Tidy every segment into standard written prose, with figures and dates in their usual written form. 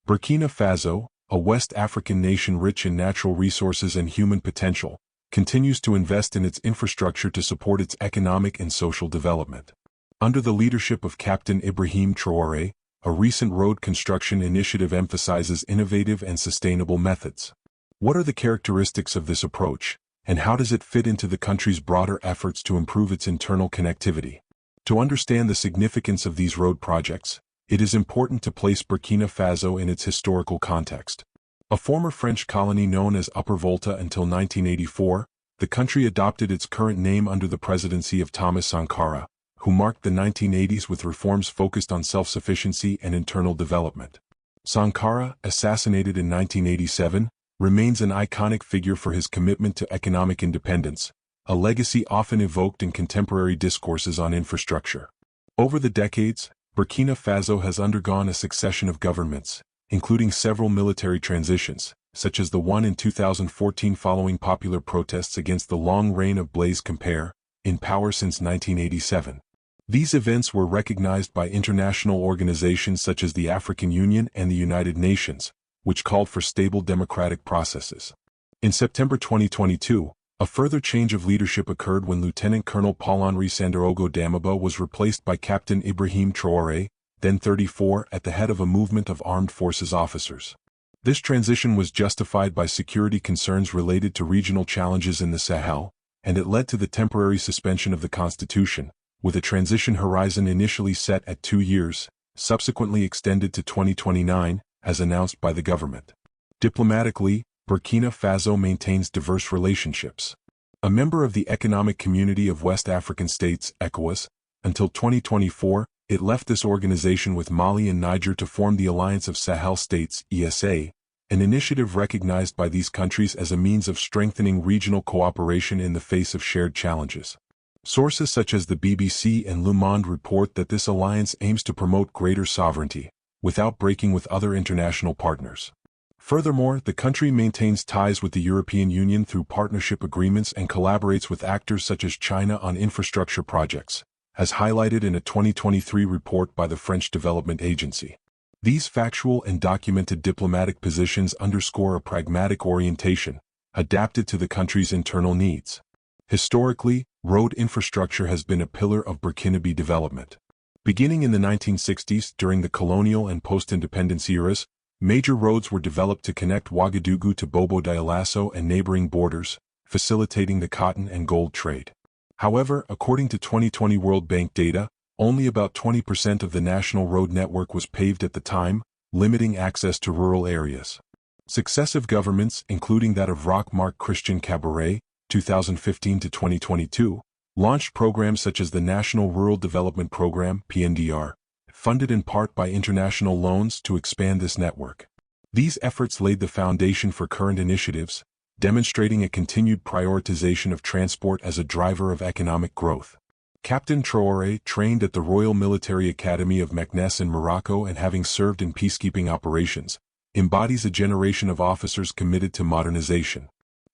Burkina Faso, a West African nation rich in natural resources and human potential, continues to invest in its infrastructure to support its economic and social development. Under the leadership of Captain Ibrahim Traoré, a recent road construction initiative emphasizes innovative and sustainable methods. What are the characteristics of this approach, and how does it fit into the country's broader efforts to improve its internal connectivity? To understand the significance of these road projects, it is important to place Burkina Faso in its historical context. A former French colony known as Upper Volta until 1984, the country adopted its current name under the presidency of Thomas Sankara, who marked the 1980s with reforms focused on self-sufficiency and internal development. Sankara, assassinated in 1987, remains an iconic figure for his commitment to economic independence, a legacy often evoked in contemporary discourses on infrastructure. Over the decades, Burkina Faso has undergone a succession of governments, including several military transitions, such as the one in 2014 following popular protests against the long reign of Blaise Compaoré, in power since 1987. These events were recognized by international organizations such as the African Union and the United Nations, which called for stable democratic processes. In September 2022, a further change of leadership occurred when Lieutenant Colonel Paul-Henri Sandaogo Damiba was replaced by Captain Ibrahim Traoré, then 34, at the head of a movement of armed forces officers. This transition was justified by security concerns related to regional challenges in the Sahel, and it led to the temporary suspension of the constitution, with a transition horizon initially set at 2 years, subsequently extended to 2029, as announced by the government. Diplomatically, Burkina Faso maintains diverse relationships. A member of the Economic Community of West African States, ECOWAS, until 2024, it left this organization with Mali and Niger to form the Alliance of Sahel States, ESA, an initiative recognized by these countries as a means of strengthening regional cooperation in the face of shared challenges. Sources such as the BBC and Le Monde report that this alliance aims to promote greater sovereignty, without breaking with other international partners. Furthermore, the country maintains ties with the European Union through partnership agreements and collaborates with actors such as China on infrastructure projects, as highlighted in a 2023 report by the French Development Agency. These factual and documented diplomatic positions underscore a pragmatic orientation, adapted to the country's internal needs. Historically, road infrastructure has been a pillar of Burkinabè development. Beginning in the 1960s during the colonial and post-independence eras, major roads were developed to connect Ouagadougou to Bobo Dioulasso and neighboring borders, facilitating the cotton and gold trade. However, according to 2020 World Bank data, only about 20% of the national road network was paved at the time, limiting access to rural areas. Successive governments, including that of Roch-Marc Christian Kabore, 2015 to 2022, launched programs such as the National Rural Development Program, PNDR, funded in part by international loans to expand this network. These efforts laid the foundation for current initiatives, demonstrating a continued prioritization of transport as a driver of economic growth. Captain Traoré, trained at the Royal Military Academy of Meknès in Morocco and having served in peacekeeping operations, embodies a generation of officers committed to modernization.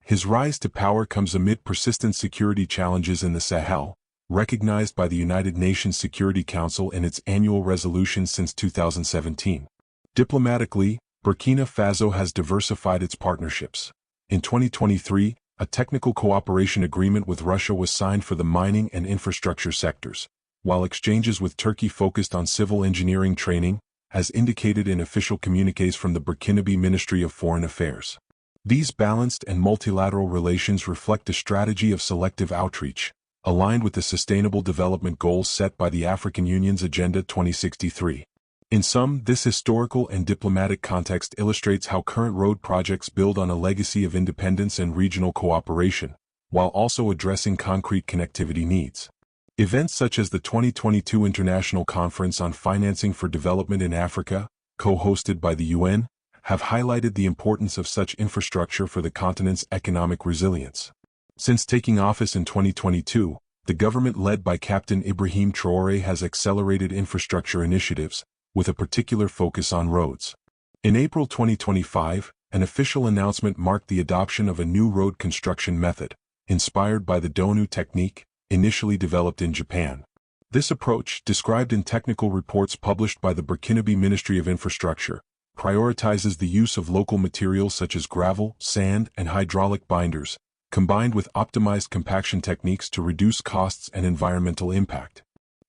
His rise to power comes amid persistent security challenges in the Sahel, recognized by the United Nations Security Council in its annual resolution since 2017. Diplomatically, Burkina Faso has diversified its partnerships. In 2023, a technical cooperation agreement with Russia was signed for the mining and infrastructure sectors, while exchanges with Turkey focused on civil engineering training, as indicated in official communiques from the Burkinabè Ministry of Foreign Affairs. These balanced and multilateral relations reflect a strategy of selective outreach, aligned with the Sustainable Development Goals set by the African Union's Agenda 2063. In sum, this historical and diplomatic context illustrates how current road projects build on a legacy of independence and regional cooperation, while also addressing concrete connectivity needs. Events such as the 2022 International Conference on Financing for Development in Africa, co-hosted by the UN, have highlighted the importance of such infrastructure for the continent's economic resilience. Since taking office in 2022, the government led by Captain Ibrahim Traoré has accelerated infrastructure initiatives, with a particular focus on roads. In April 2025, an official announcement marked the adoption of a new road construction method, inspired by the Donu technique, initially developed in Japan. This approach, described in technical reports published by the Burkinabè Ministry of Infrastructure, prioritizes the use of local materials such as gravel, sand, and hydraulic binders, combined with optimized compaction techniques to reduce costs and environmental impact.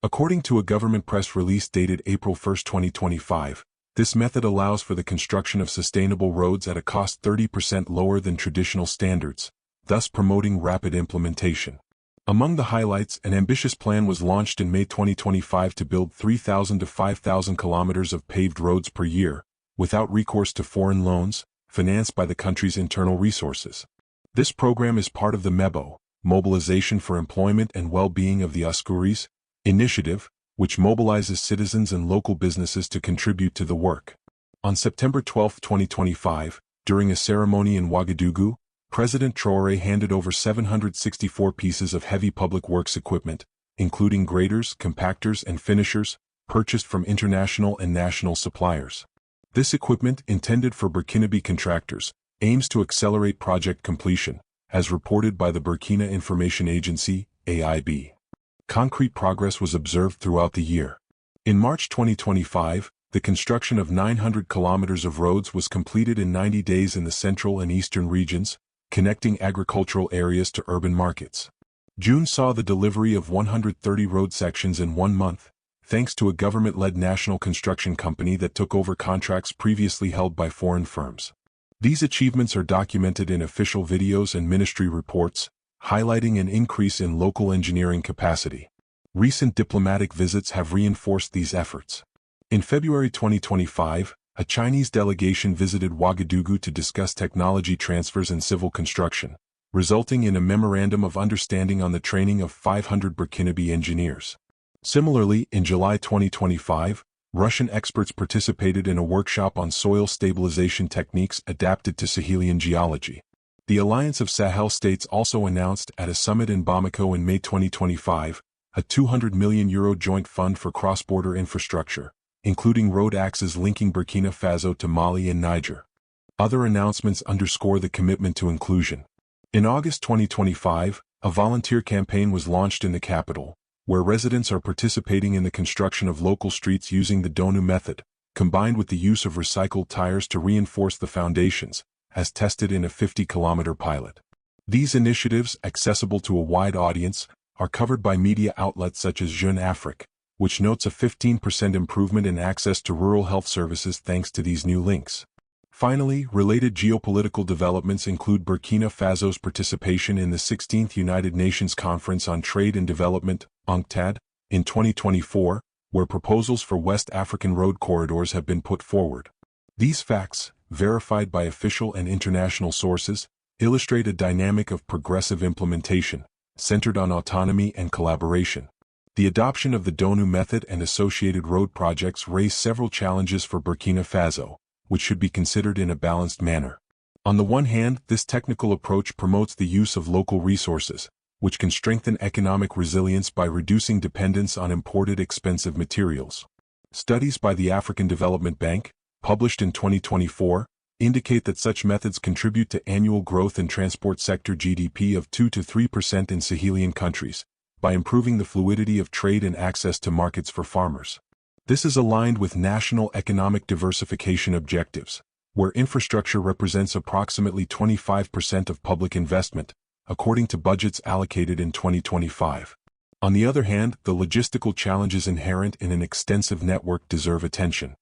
According to a government press release dated April 1, 2025, this method allows for the construction of sustainable roads at a cost 30% lower than traditional standards, thus promoting rapid implementation. Among the highlights, an ambitious plan was launched in May 2025 to build 3,000 to 5,000 kilometers of paved roads per year, without recourse to foreign loans, financed by the country's internal resources. This program is part of the MEBO, Mobilization for Employment and Well-being of the Askuris, initiative, which mobilizes citizens and local businesses to contribute to the work. On September 12, 2025, during a ceremony in Ouagadougou, President Traoré handed over 764 pieces of heavy public works equipment, including graders, compactors, and finishers, purchased from international and national suppliers. This equipment, intended for Burkinabè contractors, aims to accelerate project completion, as reported by the Burkina Information Agency, AIB. Concrete progress was observed throughout the year. In March 2025, the construction of 900 kilometers of roads was completed in 90 days in the central and eastern regions, connecting agricultural areas to urban markets. June saw the delivery of 130 road sections in 1 month, thanks to a government-led national construction company that took over contracts previously held by foreign firms. These achievements are documented in official videos and ministry reports, highlighting an increase in local engineering capacity. Recent diplomatic visits have reinforced these efforts. In February 2025, a Chinese delegation visited Ouagadougou to discuss technology transfers in civil construction, resulting in a memorandum of understanding on the training of 500 Burkinabè engineers. Similarly, in July 2025, Russian experts participated in a workshop on soil stabilization techniques adapted to Sahelian geology. The Alliance of Sahel States also announced at a summit in Bamako in May 2025, a €200 million joint fund for cross-border infrastructure, including road axes linking Burkina Faso to Mali and Niger. Other announcements underscore the commitment to inclusion. In August 2025, a volunteer campaign was launched in the capital, where residents are participating in the construction of local streets using the Donu method, combined with the use of recycled tires to reinforce the foundations, as tested in a 50-kilometer pilot. These initiatives, accessible to a wide audience, are covered by media outlets such as Jeune Afrique, which notes a 15% improvement in access to rural health services thanks to these new links. Finally, related geopolitical developments include Burkina Faso's participation in the 16th United Nations Conference on Trade and Development, UNCTAD, in 2024, where proposals for West African road corridors have been put forward. These facts, verified by official and international sources, illustrate a dynamic of progressive implementation, centered on autonomy and collaboration. The adoption of the Donu method and associated road projects raise several challenges for Burkina Faso, which should be considered in a balanced manner. On the one hand, this technical approach promotes the use of local resources, which can strengthen economic resilience by reducing dependence on imported expensive materials. Studies by the African Development Bank, published in 2024, indicate that such methods contribute to annual growth in transport sector GDP of 2 to 3% in Sahelian countries, by improving the fluidity of trade and access to markets for farmers. This is aligned with national economic diversification objectives, where infrastructure represents approximately 25% of public investment, according to budgets allocated in 2025. On the other hand, the logistical challenges inherent in an extensive network deserve attention.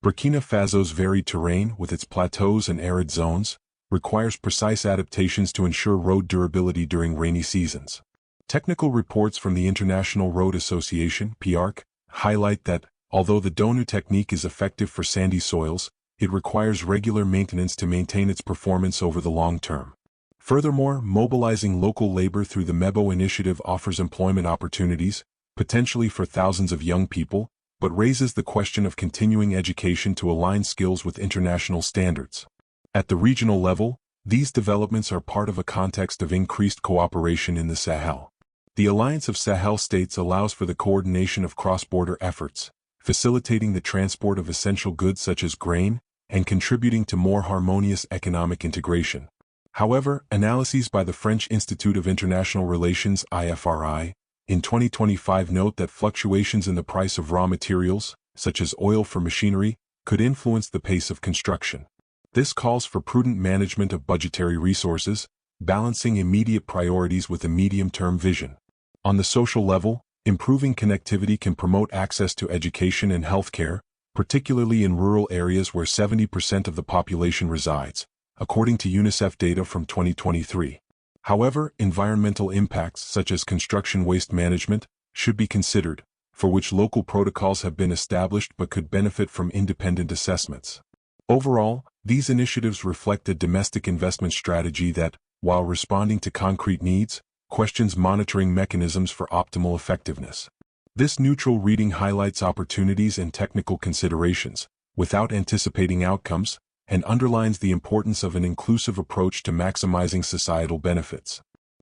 Burkina Faso's varied terrain, with its plateaus and arid zones, requires precise adaptations to ensure road durability during rainy seasons. Technical reports from the International Road Association, PIARC, highlight that, although the Donu technique is effective for sandy soils, it requires regular maintenance to maintain its performance over the long term. Furthermore, mobilizing local labor through the MEBO initiative offers employment opportunities, potentially for thousands of young people, but raises the question of continuing education to align skills with international standards. At the regional level, these developments are part of a context of increased cooperation in the Sahel. The Alliance of Sahel States allows for the coordination of cross-border efforts, facilitating the transport of essential goods such as grain, and contributing to more harmonious economic integration. However, analyses by the French Institute of International Relations (IFRI) in 2025 note that fluctuations in the price of raw materials, such as oil for machinery, could influence the pace of construction. This calls for prudent management of budgetary resources, balancing immediate priorities with a medium-term vision. On the social level, improving connectivity can promote access to education and healthcare, particularly in rural areas where 70% of the population resides, according to UNICEF data from 2023. However, environmental impacts such as construction waste management should be considered, for which local protocols have been established but could benefit from independent assessments. Overall, these initiatives reflect a domestic investment strategy that, while responding to concrete needs, questions monitoring mechanisms for optimal effectiveness. This neutral reading highlights opportunities and technical considerations, without anticipating outcomes, and underlines the importance of an inclusive approach to maximizing societal benefits.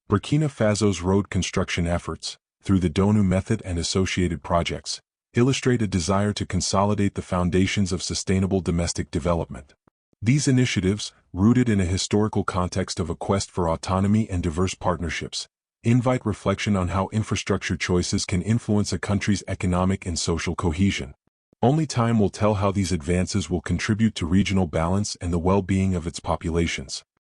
Burkina Faso's road construction efforts, through the Donu method and associated projects, illustrate a desire to consolidate the foundations of sustainable domestic development. These initiatives, rooted in a historical context of a quest for autonomy and diverse partnerships, invite reflection on how infrastructure choices can influence a country's economic and social cohesion. Only time will tell how these advances will contribute to regional balance and the well-being of its populations.